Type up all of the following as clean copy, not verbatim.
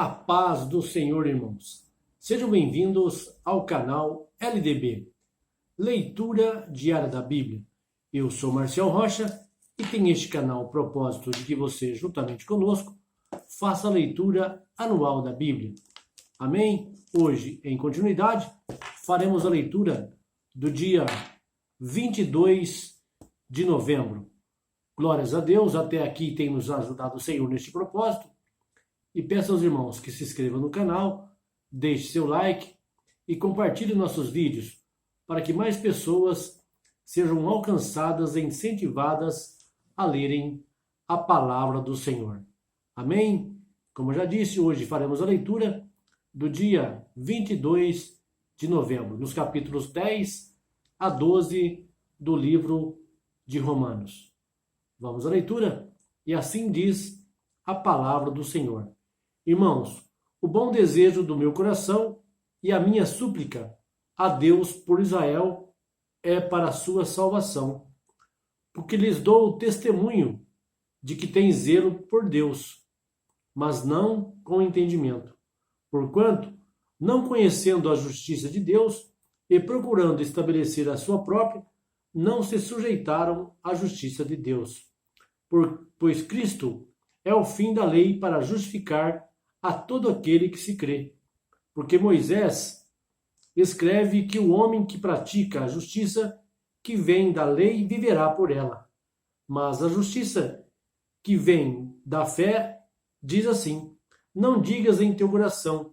A paz do Senhor, irmãos. Sejam bem-vindos ao canal LDB, Leitura Diária da Bíblia. Eu sou Marcial Rocha e tenho este canal o propósito de que você, juntamente conosco, faça a leitura anual da Bíblia. Amém? Hoje, em continuidade, faremos a leitura do dia 22 de novembro. Glórias a Deus, até aqui tem nos ajudado o Senhor neste propósito. E peço aos irmãos que se inscrevam no canal, deixe seu like e compartilhe nossos vídeos para que mais pessoas sejam alcançadas e incentivadas a lerem a palavra do Senhor. Amém? Como já disse, hoje faremos a leitura do dia 22 de novembro, nos capítulos 10 a 12 do livro de Romanos. Vamos à leitura? E assim diz a palavra do Senhor. Irmãos, o bom desejo do meu coração e a minha súplica a Deus por Israel é para a sua salvação, porque lhes dou o testemunho de que tem zelo por Deus, mas não com entendimento. Porquanto, não conhecendo a justiça de Deus e procurando estabelecer a sua própria, não se sujeitaram à justiça de Deus. Pois Cristo é o fim da lei para justificar a todo aquele que se crê. Porque Moisés escreve que o homem que pratica a justiça que vem da lei viverá por ela. Mas a justiça que vem da fé diz assim: não digas em teu coração,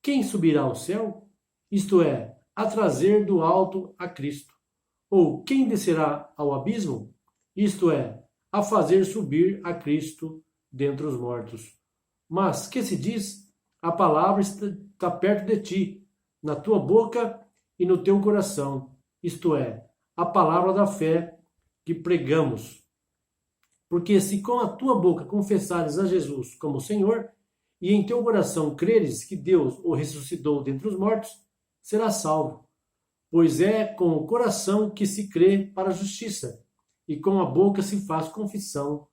quem subirá ao céu? Isto é, a trazer do alto a Cristo. Ou quem descerá ao abismo? Isto é, a fazer subir a Cristo dentre os mortos. Mas, que se diz? A palavra está perto de ti, na tua boca e no teu coração, isto é, a palavra da fé que pregamos. Porque se com a tua boca confessares a Jesus como Senhor, e em teu coração creres que Deus o ressuscitou dentre os mortos, serás salvo. Pois é com o coração que se crê para a justiça, e com a boca se faz confissão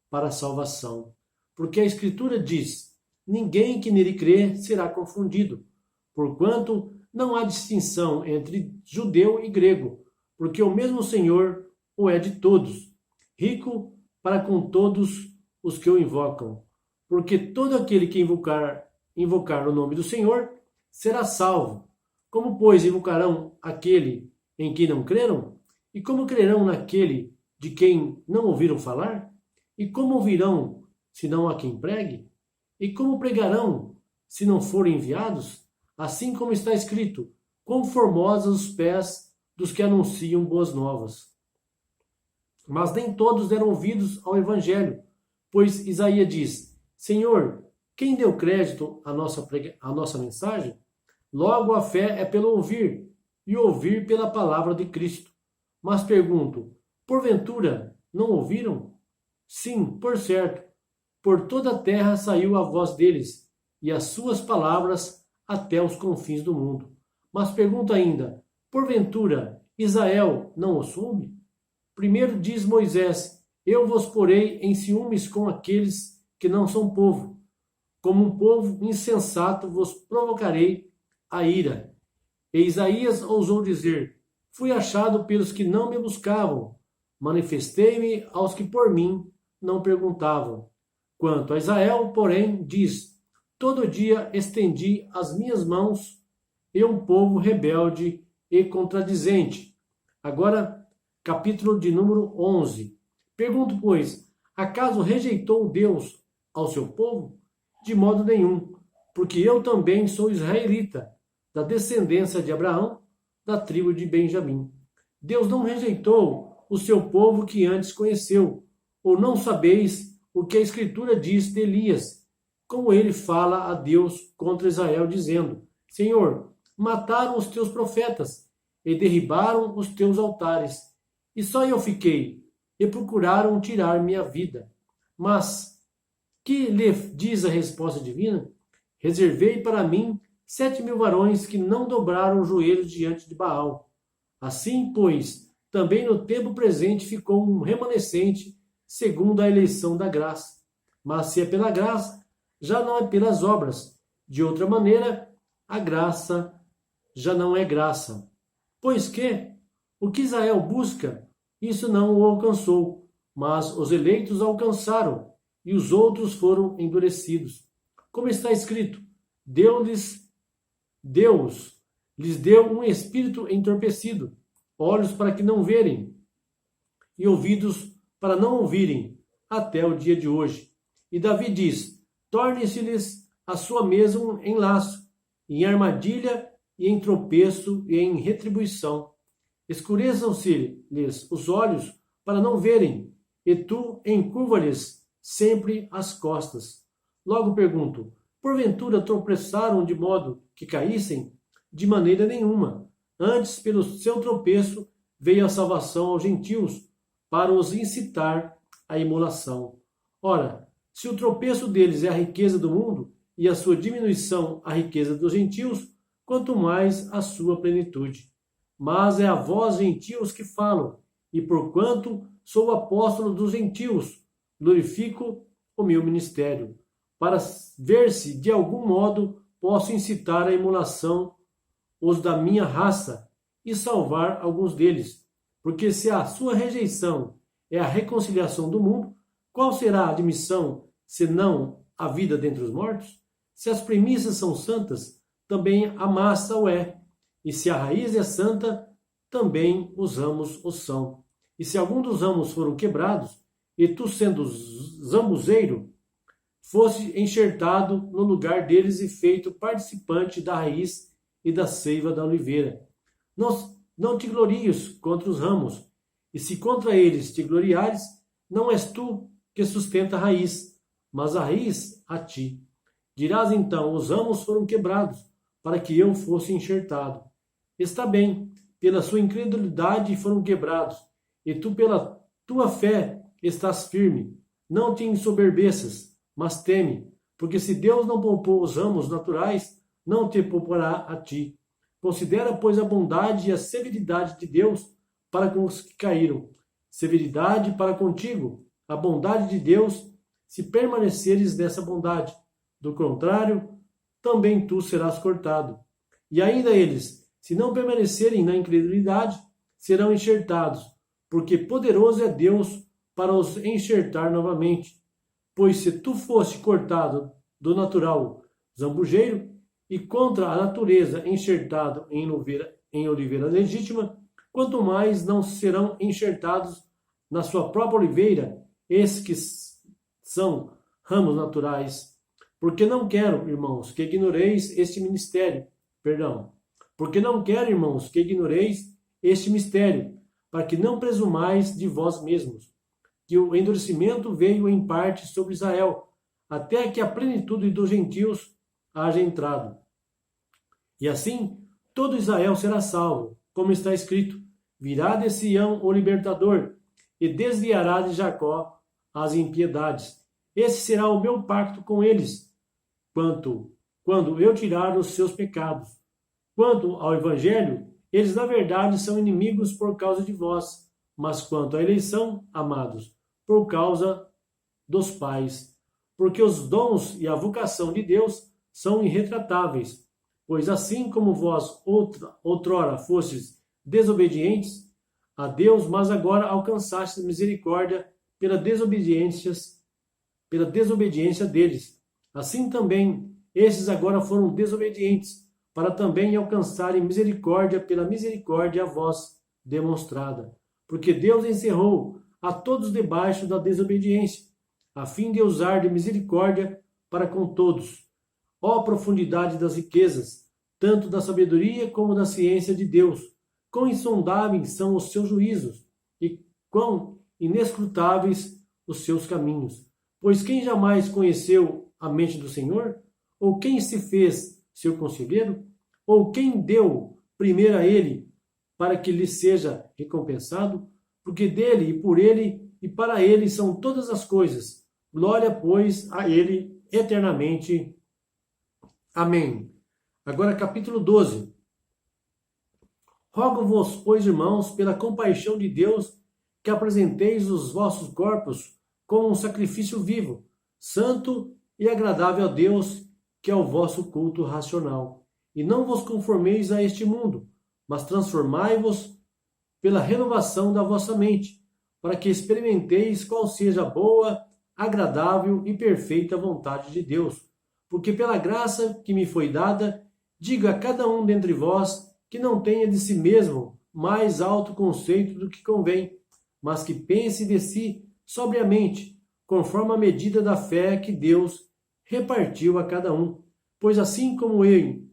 para a salvação. Porque a Escritura diz: ninguém que nele crê será confundido, porquanto não há distinção entre judeu e grego, porque o mesmo Senhor o é de todos, rico para com todos os que o invocam. Porque todo aquele que invocar o nome do Senhor será salvo. Como, pois, invocarão aquele em quem não creram? E como crerão naquele de quem não ouviram falar? E como ouvirão se não há quem pregue? E como pregarão, se não forem enviados? Assim como está escrito: quão formosos os pés dos que anunciam boas novas. Mas nem todos deram ouvidos ao evangelho, pois Isaías diz: Senhor, quem deu crédito à nossa mensagem? Logo a fé é pelo ouvir, e ouvir pela palavra de Cristo. Mas pergunto: porventura não ouviram? Sim, por certo. Por toda a terra saiu a voz deles, e as suas palavras até os confins do mundo. Mas pergunto ainda: porventura Israel não os soube? Primeiro diz Moisés: eu vos porei em ciúmes com aqueles que não são povo. Como um povo insensato vos provocarei a ira. E Isaías ousou dizer: fui achado pelos que não me buscavam. Manifestei-me aos que por mim não perguntavam. Quanto a Israel, porém, diz: todo dia estendi as minhas mãos, e um povo rebelde e contradizente. Agora, capítulo de número 11. Pergunto, pois, acaso rejeitou Deus ao seu povo? De modo nenhum, porque eu também sou israelita, da descendência de Abraão, da tribo de Benjamim. Deus não rejeitou o seu povo que antes conheceu, ou não sabeis o que a Escritura diz de Elias, como ele fala a Deus contra Israel, dizendo: Senhor, mataram os teus profetas e derribaram os teus altares, e só eu fiquei, e procuraram tirar minha vida. Mas que lhe diz a resposta divina? Reservei para mim 7.000 varões que não dobraram os joelhos diante de Baal. Assim, pois, também no tempo presente ficou um remanescente segundo a eleição da graça. Mas se é pela graça, já não é pelas obras. De outra maneira, a graça já não é graça. Pois que o que Israel busca, isso não o alcançou, mas os eleitos alcançaram, e os outros foram endurecidos. Como está escrito, Deus lhes deu um espírito entorpecido, olhos para que não verem, e ouvidos para não ouvirem, até o dia de hoje. E Davi diz, torne-se-lhes a sua mesa em laço, em armadilha e em tropeço e em retribuição. Escureçam-se-lhes os olhos para não verem, e tu encurva-lhes sempre as costas. Logo pergunto, porventura tropeçaram de modo que caíssem? De maneira nenhuma. Antes, pelo seu tropeço, veio a salvação aos gentios, para os incitar à imolação. Ora, se o tropeço deles é a riqueza do mundo, e a sua diminuição a riqueza dos gentios, quanto mais a sua plenitude. Mas é a vós, gentios, que falo, e porquanto sou apóstolo dos gentios, glorifico o meu ministério, para ver se de algum modo posso incitar à emulação os da minha raça e salvar alguns deles. Porque se a sua rejeição é a reconciliação do mundo, qual será a admissão, senão a vida dentre os mortos? Se as premissas são santas, também a massa o é. E se a raiz é santa, também os ramos o são. E se algum dos ramos foram quebrados, e tu, sendo zambuzeiro, fosse enxertado no lugar deles e feito participante da raiz e da seiva da oliveira. Não te glories contra os ramos, e se contra eles te gloriares, não és tu que sustenta a raiz, mas a raiz a ti. Dirás então, os ramos foram quebrados, para que eu fosse enxertado. Está bem, pela sua incredulidade foram quebrados, e tu pela tua fé estás firme. Não te ensoberbeças, mas teme, porque se Deus não poupou os ramos naturais, não te poupará a ti. Considera, pois, a bondade e a severidade de Deus para com os que caíram. Severidade para contigo, a bondade de Deus, se permaneceres nessa bondade. Do contrário, também tu serás cortado. E ainda eles, se não permanecerem na incredulidade, serão enxertados, porque poderoso é Deus para os enxertar novamente. Pois se tu foste cortado do natural zambujeiro, e contra a natureza enxertado em oliveira legítima, quanto mais não serão enxertados na sua própria oliveira, esses que são ramos naturais. Porque não quero, irmãos, que ignoreis este mistério, para que não presumais de vós mesmos, que o endurecimento veio em parte sobre Israel, até que a plenitude dos gentios haja entrado. E assim, todo Israel será salvo, como está escrito, virá de Sião o libertador, e desviará de Jacó as impiedades. Esse será o meu pacto com eles, quando eu tirar os seus pecados. Quanto ao evangelho, eles na verdade são inimigos por causa de vós, mas quanto à eleição, amados, por causa dos pais. Porque os dons e a vocação de Deus são irretratáveis. Pois assim como vós outrora fostes desobedientes a Deus, mas agora alcançastes misericórdia pela desobediência deles, assim também estes agora foram desobedientes, para também alcançarem misericórdia pela misericórdia a vós demonstrada. Porque Deus encerrou a todos debaixo da desobediência, a fim de usar de misericórdia para com todos. Ó profundidade das riquezas, tanto da sabedoria como da ciência de Deus! Quão insondáveis são os seus juízos, e quão inescrutáveis os seus caminhos! Pois quem jamais conheceu a mente do Senhor? Ou quem se fez seu conselheiro? Ou quem deu primeiro a ele, para que lhe seja recompensado? Porque dele, e por ele, e para ele são todas as coisas. Glória, pois, a ele eternamente. Amém. Agora, capítulo 12. Rogo-vos, pois, irmãos, pela compaixão de Deus, que apresenteis os vossos corpos como um sacrifício vivo, santo e agradável a Deus, que é o vosso culto racional. E não vos conformeis a este mundo, mas transformai-vos pela renovação da vossa mente, para que experimenteis qual seja a boa, agradável e perfeita vontade de Deus. Porque pela graça que me foi dada, digo a cada um dentre vós que não tenha de si mesmo mais alto conceito do que convém, mas que pense de si sobriamente, conforme a medida da fé que Deus repartiu a cada um. Pois assim como em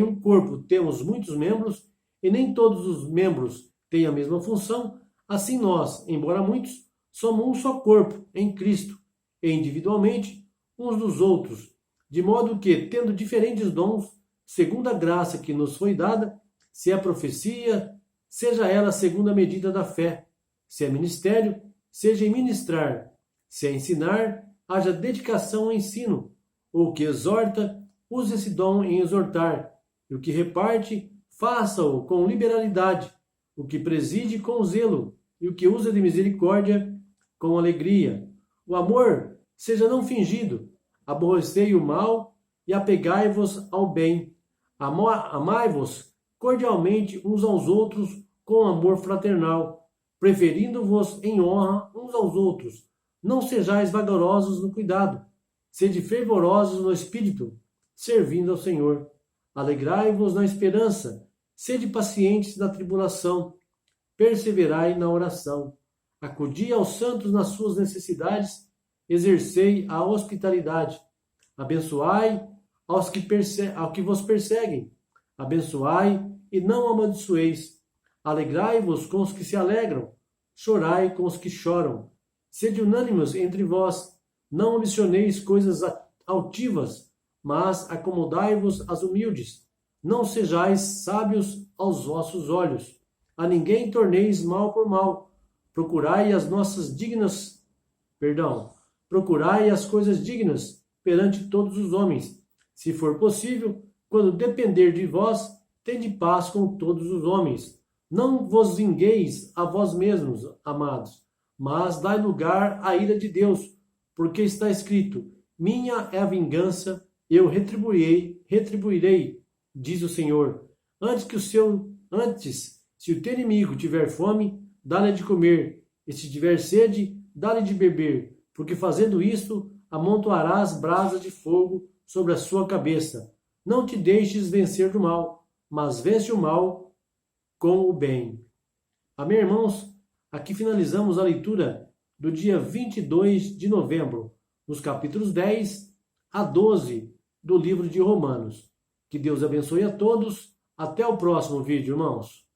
um corpo temos muitos membros, e nem todos os membros têm a mesma função, assim nós, embora muitos, somos um só corpo em Cristo, e individualmente uns dos outros, de modo que, tendo diferentes dons, segundo a graça que nos foi dada, se é profecia, seja ela segundo a medida da fé, se é ministério, seja em ministrar, se é ensinar, haja dedicação ao ensino, ou que exorta, use esse dom em exortar, e o que reparte, faça-o com liberalidade, o que preside com zelo, e o que usa de misericórdia com alegria. O amor seja não fingido, aborrecei o mal e apegai-vos ao bem. Amai-vos cordialmente uns aos outros com amor fraternal, preferindo-vos em honra uns aos outros. Não sejais vagarosos no cuidado, sede fervorosos no espírito, servindo ao Senhor. Alegrai-vos na esperança, sede pacientes na tribulação, perseverai na oração. Acudi aos santos nas suas necessidades, exercei a hospitalidade. Abençoai aos que vos perseguem. Abençoai e não amaldiçoeis. Alegrai-vos com os que se alegram, chorai com os que choram. Sede unânimes entre vós, não ambicioneis coisas altivas, mas acomodai-vos às humildes. Não sejais sábios aos vossos olhos. A ninguém torneis mal por mal. Procurai as coisas dignas perante todos os homens. Se for possível, quando depender de vós, tende paz com todos os homens. Não vos vingueis a vós mesmos, amados, mas dai lugar à ira de Deus, porque está escrito: minha é a vingança, eu retribuirei, diz o Senhor. Antes, se o teu inimigo tiver fome, dá-lhe de comer, e se tiver sede, dá-lhe de beber, porque fazendo isto, amontoarás brasas de fogo sobre a sua cabeça. Não te deixes vencer do mal, mas vence o mal com o bem. Amém, irmãos? Aqui finalizamos a leitura do dia 22 de novembro, nos capítulos 10 a 12 do livro de Romanos. Que Deus abençoe a todos. Até o próximo vídeo, irmãos.